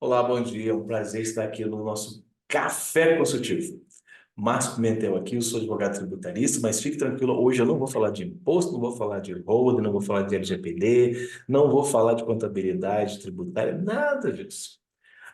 Olá, bom dia. É um prazer estar aqui no nosso Café Consultivo. Márcio Pimentel aqui, eu sou advogado tributarista, mas fique tranquilo, hoje eu não vou falar de imposto, não vou falar de holding, não vou falar de LGPD, não vou falar de contabilidade tributária, nada disso.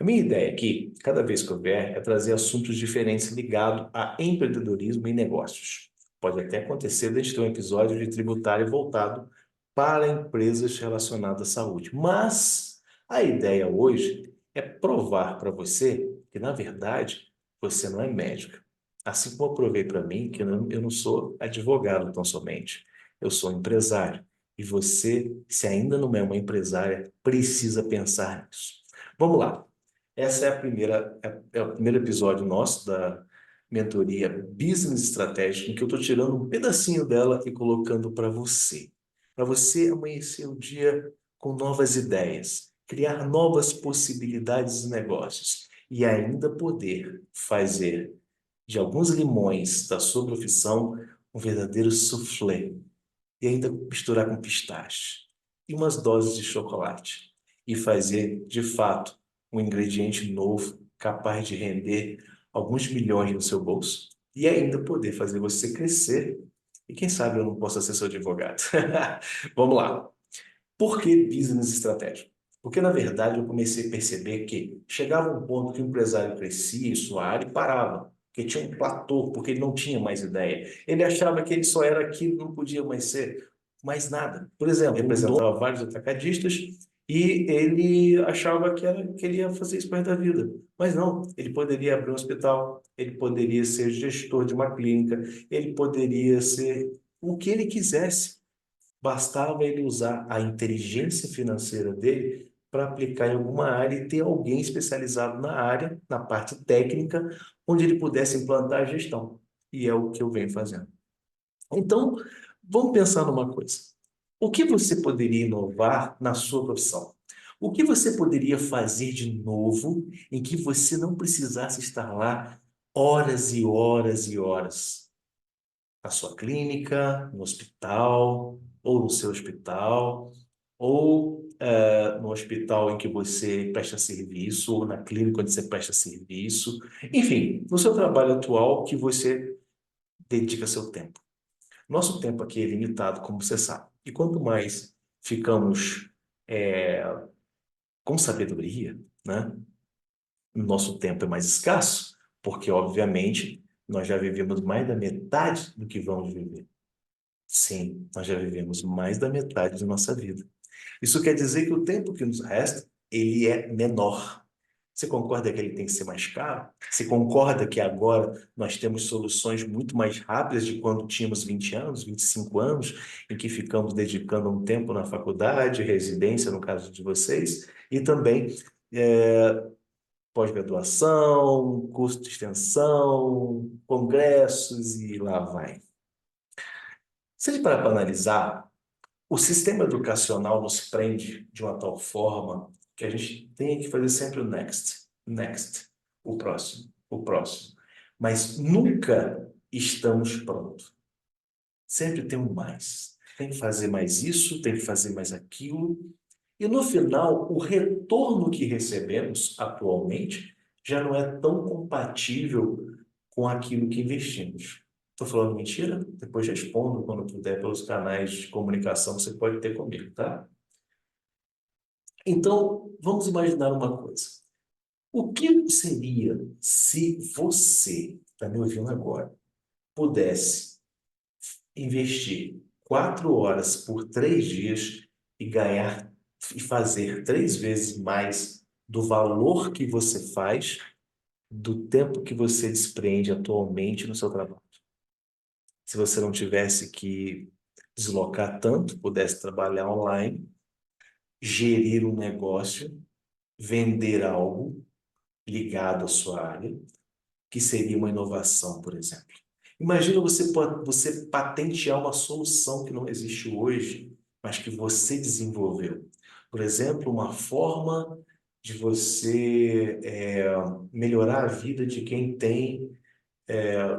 A minha ideia aqui, cada vez que eu vier, é trazer assuntos diferentes ligados a empreendedorismo e negócios. Pode até acontecer de a gente ter um episódio de tributário voltado para empresas relacionadas à saúde. Mas a ideia hoje é provar para você que, na verdade, você não é médico. Assim como eu provei para mim que eu não sou advogado tão somente, eu sou empresário. E você, se ainda não é uma empresária, precisa pensar nisso. Vamos lá. Essa é a primeira, é o primeiro episódio nosso da mentoria Business Estratégico, em que eu estou tirando um pedacinho dela e colocando para você amanhecer o dia com novas ideias, criar novas possibilidades de negócios e ainda poder fazer de alguns limões da sua profissão um verdadeiro soufflé e ainda misturar com pistache e umas doses de chocolate e fazer, de fato, um ingrediente novo capaz de render alguns milhões no seu bolso e ainda poder fazer você crescer. E quem sabe eu não possa ser seu advogado. Vamos lá. Por que business estratégico? Porque, na verdade, eu comecei a perceber que chegava um ponto que o empresário crescia em sua área e parava, porque tinha um platô, porque ele não tinha mais ideia. Ele achava que ele só era aquilo, não podia mais ser mais nada. Por exemplo, ele representava vários atacadistas e ele achava que ele ia fazer isso para da vida. Mas não, ele poderia abrir um hospital, ele poderia ser gestor de uma clínica, ele poderia ser o que ele quisesse. Bastava ele usar a inteligência financeira dele para aplicar em alguma área e ter alguém especializado na área, na parte técnica, onde ele pudesse implantar a gestão. E é o que eu venho fazendo. Então, vamos pensar numa coisa. O que você poderia inovar na sua profissão? O que você poderia fazer de novo em que você não precisasse estar lá horas e horas e horas? Na sua clínica, no hospital, ou no seu hospital, ou no hospital em que você presta serviço, ou na clínica onde você presta serviço. Enfim, no seu trabalho atual que você dedica seu tempo. Nosso tempo aqui é limitado, como você sabe. E quanto mais ficamos é, com sabedoria, né? Nosso tempo é mais escasso, porque, obviamente, nós já vivemos mais da metade do que vamos viver. Sim, nós já vivemos mais da metade da nossa vida. Isso quer dizer que o tempo que nos resta, ele é menor. Você concorda que ele tem que ser mais caro? Você concorda que agora nós temos soluções muito mais rápidas de quando tínhamos 20 anos, 25 anos, em que ficamos dedicando um tempo na faculdade, residência, no caso de vocês, e também pós-graduação, curso de extensão, congressos e lá vai. Se a gente parar para analisar, o sistema educacional nos prende de uma tal forma que a gente tem que fazer sempre o next, next, o próximo. Mas nunca estamos prontos. Sempre tem um mais. Tem que fazer mais isso, tem que fazer mais aquilo. E no final, o retorno que recebemos atualmente já não é tão compatível com aquilo que investimos. Estou falando mentira? Depois respondo quando puder pelos canais de comunicação que você pode ter comigo, tá? Então, vamos imaginar uma coisa. O que seria se você, está me ouvindo agora, pudesse investir 4 horas por 3 dias e ganhar e fazer 3 vezes mais do valor que você faz do tempo que você desprende atualmente no seu trabalho? Se você não tivesse que deslocar tanto, pudesse trabalhar online, gerir um negócio, vender algo ligado à sua área, que seria uma inovação, por exemplo. Imagina você patentear uma solução que não existe hoje, mas que você desenvolveu. Por exemplo, uma forma de você melhorar a vida de quem tem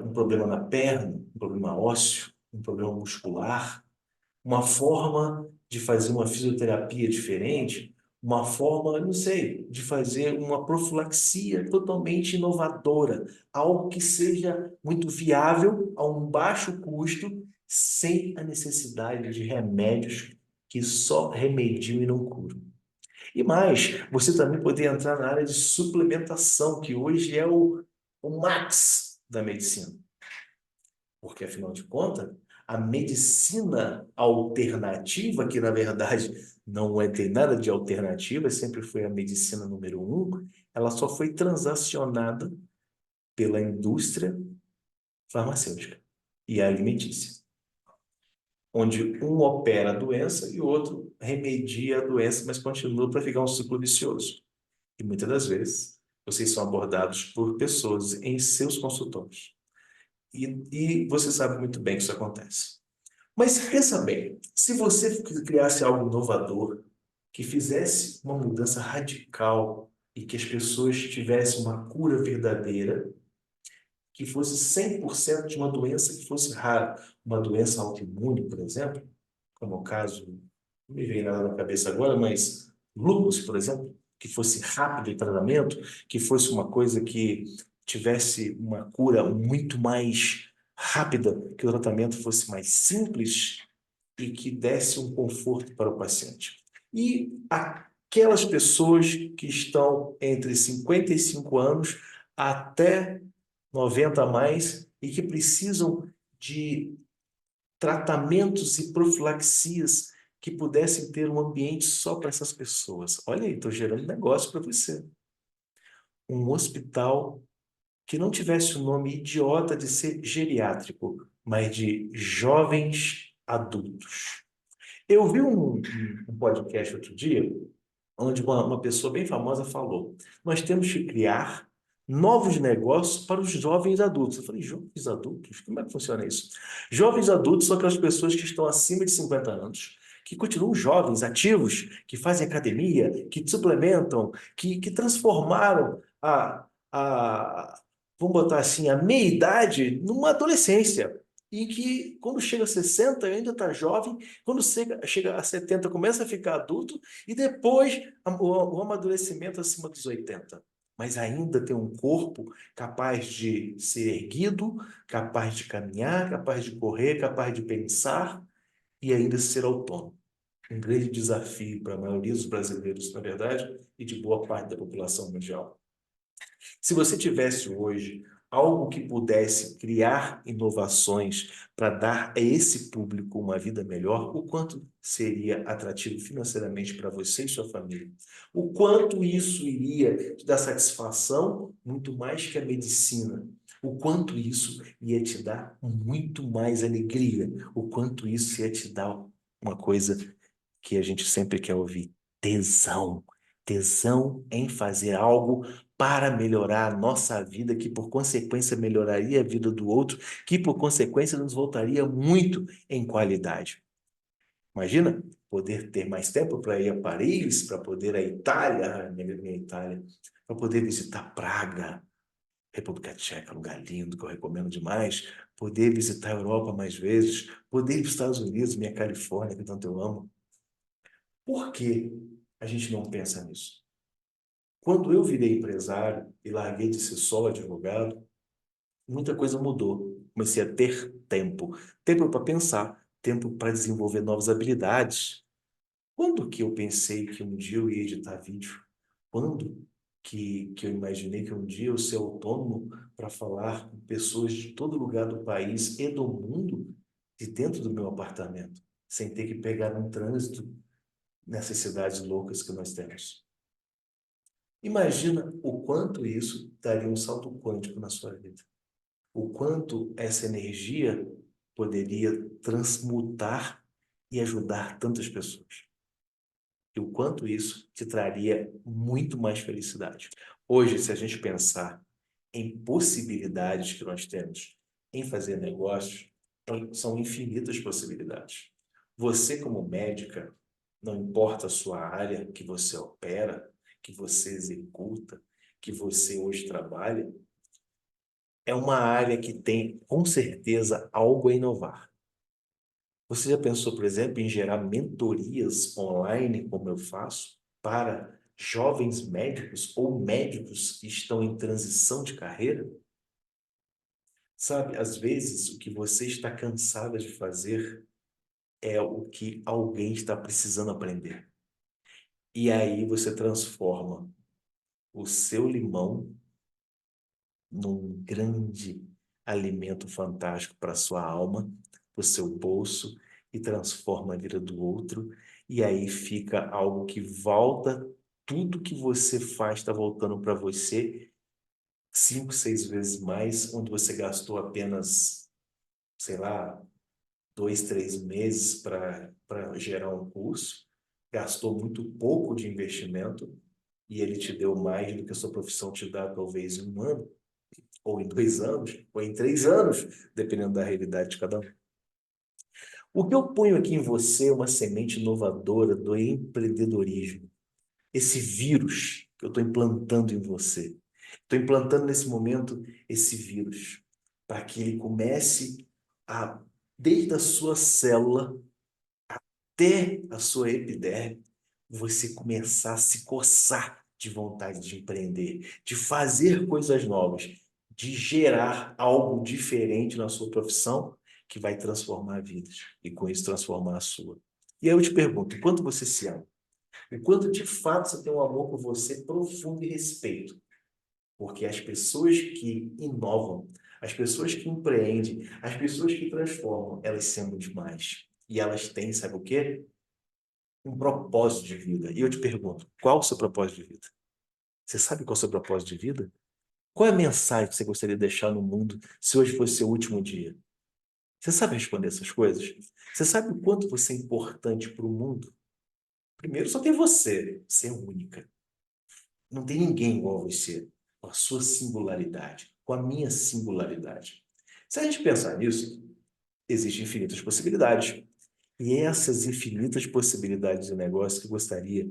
um problema na perna, um problema ósseo, um problema muscular, uma forma de fazer uma fisioterapia diferente, uma forma, não sei, de fazer uma profilaxia totalmente inovadora, algo que seja muito viável a um baixo custo, sem a necessidade de remédios que só remediam e não curam. E mais, você também poder entrar na área de suplementação, que hoje é o max da medicina. Porque, afinal de contas, a medicina alternativa, que na verdade não tem nada de alternativa, sempre foi a medicina número um, ela só foi transacionada pela indústria farmacêutica e alimentícia, onde um opera a doença e o outro remedia a doença, mas continua para ficar um ciclo vicioso. E muitas das vezes, vocês são abordados por pessoas em seus consultórios. E você sabe muito bem que isso acontece. Mas pensa bem, se você criasse algo inovador, que fizesse uma mudança radical e que as pessoas tivessem uma cura verdadeira, que fosse 100% de uma doença que fosse rara, uma doença autoimune, por exemplo, como o caso, não me vem nada na cabeça agora, mas lúpus, por exemplo, que fosse rápido em tratamento, que fosse uma coisa que tivesse uma cura muito mais rápida, que o tratamento fosse mais simples e que desse um conforto para o paciente. E aquelas pessoas que estão entre 55 anos até 90 a mais e que precisam de tratamentos e profilaxias que pudessem ter um ambiente só para essas pessoas. Olha aí, estou gerando negócio para você. Um hospital que não tivesse o nome idiota de ser geriátrico, mas de jovens adultos. Eu vi um podcast outro dia, onde uma pessoa bem famosa falou: nós temos que criar novos negócios para os jovens adultos. Eu falei: jovens adultos? Como é que funciona isso? Jovens adultos são aquelas pessoas que estão acima de 50 anos, que continuam jovens, ativos, que fazem academia, que suplementam, que transformaram vamos botar assim, a meia-idade numa adolescência. E que, quando chega a 60, ainda está jovem, quando chega a 70, começa a ficar adulto, e depois o amadurecimento acima dos 80. Mas ainda tem um corpo capaz de ser erguido, capaz de caminhar, capaz de correr, capaz de pensar e ainda ser autônomo. Um grande desafio para a maioria dos brasileiros, na verdade, e de boa parte da população mundial. Se você tivesse hoje algo que pudesse criar inovações para dar a esse público uma vida melhor, o quanto seria atrativo financeiramente para você e sua família? O quanto isso iria te dar satisfação, muito mais que a medicina? O quanto isso ia te dar muito mais alegria? O quanto isso ia te dar uma coisa que a gente sempre quer ouvir: tesão. Tesão em fazer algo para melhorar a nossa vida, que por consequência melhoraria a vida do outro, que por consequência nos voltaria muito em qualidade. Imagina poder ter mais tempo para ir a Paris, para poder ir à Itália, minha Itália, para poder visitar Praga, República Tcheca, lugar lindo que eu recomendo demais, poder visitar a Europa mais vezes, poder ir para os Estados Unidos, minha Califórnia, que tanto eu amo. Por que a gente não pensa nisso? Quando eu virei empresário e larguei de ser só advogado, muita coisa mudou. Comecei a ter tempo. Tempo para pensar, tempo para desenvolver novas habilidades. Quando que eu pensei que um dia eu ia editar vídeo? Quando que eu imaginei que um dia eu ser autônomo para falar com pessoas de todo lugar do país e do mundo de dentro do meu apartamento, sem ter que pegar um trânsito nessas cidades loucas que nós temos? Imagina o quanto isso daria um salto quântico na sua vida. O quanto essa energia poderia transmutar e ajudar tantas pessoas. E o quanto isso te traria muito mais felicidade. Hoje, se a gente pensar em possibilidades que nós temos em fazer negócios, são infinitas possibilidades. Você, como médica, não importa a sua área que você opera, que você executa, que você hoje trabalha, é uma área que tem, com certeza, algo a inovar. Você já pensou, por exemplo, em gerar mentorias online, como eu faço, para jovens médicos ou médicos que estão em transição de carreira? Sabe, às vezes o que você está cansada de fazer é o que alguém está precisando aprender. E aí você transforma o seu limão num grande alimento fantástico para a sua alma, para o seu bolso, e transforma a vida do outro. E aí fica algo que volta, tudo que você faz está voltando para você 5, 6 vezes mais, onde você gastou apenas, sei lá, 2, 3 meses para gerar um curso, gastou muito pouco de investimento e ele te deu mais do que a sua profissão te dá, talvez em um ano, ou em 2 anos, ou em 3 anos, dependendo da realidade de cada um. O que eu ponho aqui em você é uma semente inovadora do empreendedorismo. Esse vírus que eu estou implantando em você. Estou implantando nesse momento esse vírus para que ele comece a, desde a sua célula até a sua epiderme, você começar a se coçar de vontade de empreender, de fazer coisas novas, de gerar algo diferente na sua profissão que vai transformar vidas e com isso transformar a sua. E aí eu te pergunto, quanto você se ama? O quanto de fato você tem um amor por você profundo e respeito? Porque as pessoas que inovam, as pessoas que empreendem, as pessoas que transformam, elas são demais. E elas têm, sabe o quê? Um propósito de vida. E eu te pergunto, qual o seu propósito de vida? Você sabe qual é o seu propósito de vida? Qual é a mensagem que você gostaria de deixar no mundo se hoje fosse seu último dia? Você sabe responder essas coisas? Você sabe o quanto você é importante para o mundo? Primeiro, só tem você. Você é única. Não tem ninguém igual a você, com a sua singularidade, com a minha singularidade. Se a gente pensar nisso, existem infinitas possibilidades. E essas infinitas possibilidades de negócio que eu gostaria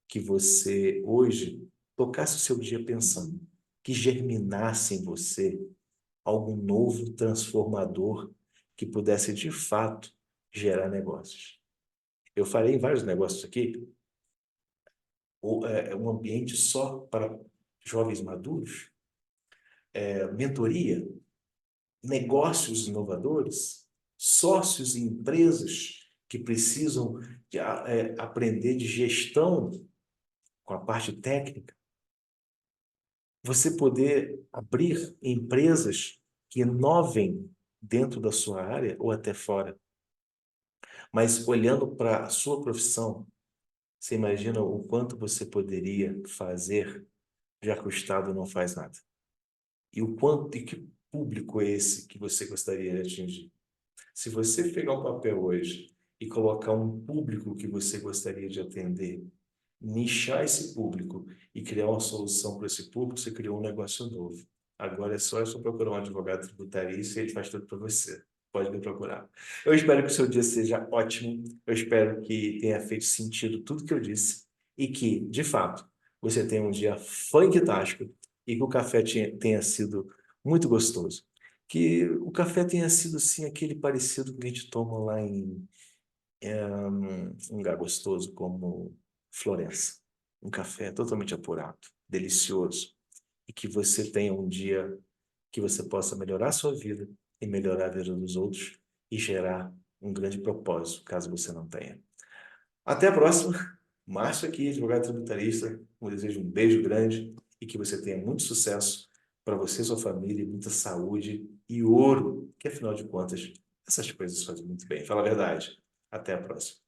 que você hoje tocasse o seu dia pensando, que germinasse em você algo novo, transformador, que pudesse de fato gerar negócios. Eu falei em vários negócios aqui, um ambiente só para jovens maduros, mentoria, negócios inovadores, sócios e empresas que precisam de, aprender de gestão com a parte técnica, você poder abrir empresas que inovem dentro da sua área ou até fora. Mas olhando para a sua profissão, você imagina o quanto você poderia fazer, já que o Estado não faz nada. E o quanto e que público é esse que você gostaria de atingir? Se você pegar um papel hoje e colocar um público que você gostaria de atender, nichar esse público e criar uma solução para esse público, você criou um negócio novo. Agora é só eu procurar um advogado tributarista e ele faz tudo para você. Pode me procurar. Eu espero que o seu dia seja ótimo. Eu espero que tenha feito sentido tudo que eu disse e que, de fato, você tenha um dia fantástico e que o café tenha sido muito gostoso. Que o café tenha sido, sim, aquele parecido que a gente toma lá em um lugar gostoso como Florença. Um café totalmente apurado, delicioso. E que você tenha um dia que você possa melhorar a sua vida e melhorar a vida dos outros e gerar um grande propósito, caso você não tenha. Até a próxima. Márcio aqui, advogado tributarista. Eu desejo um beijo grande e que você tenha muito sucesso para você e sua família, muita saúde e ouro, que afinal de contas, essas coisas fazem muito bem. Fala a verdade. Até a próxima.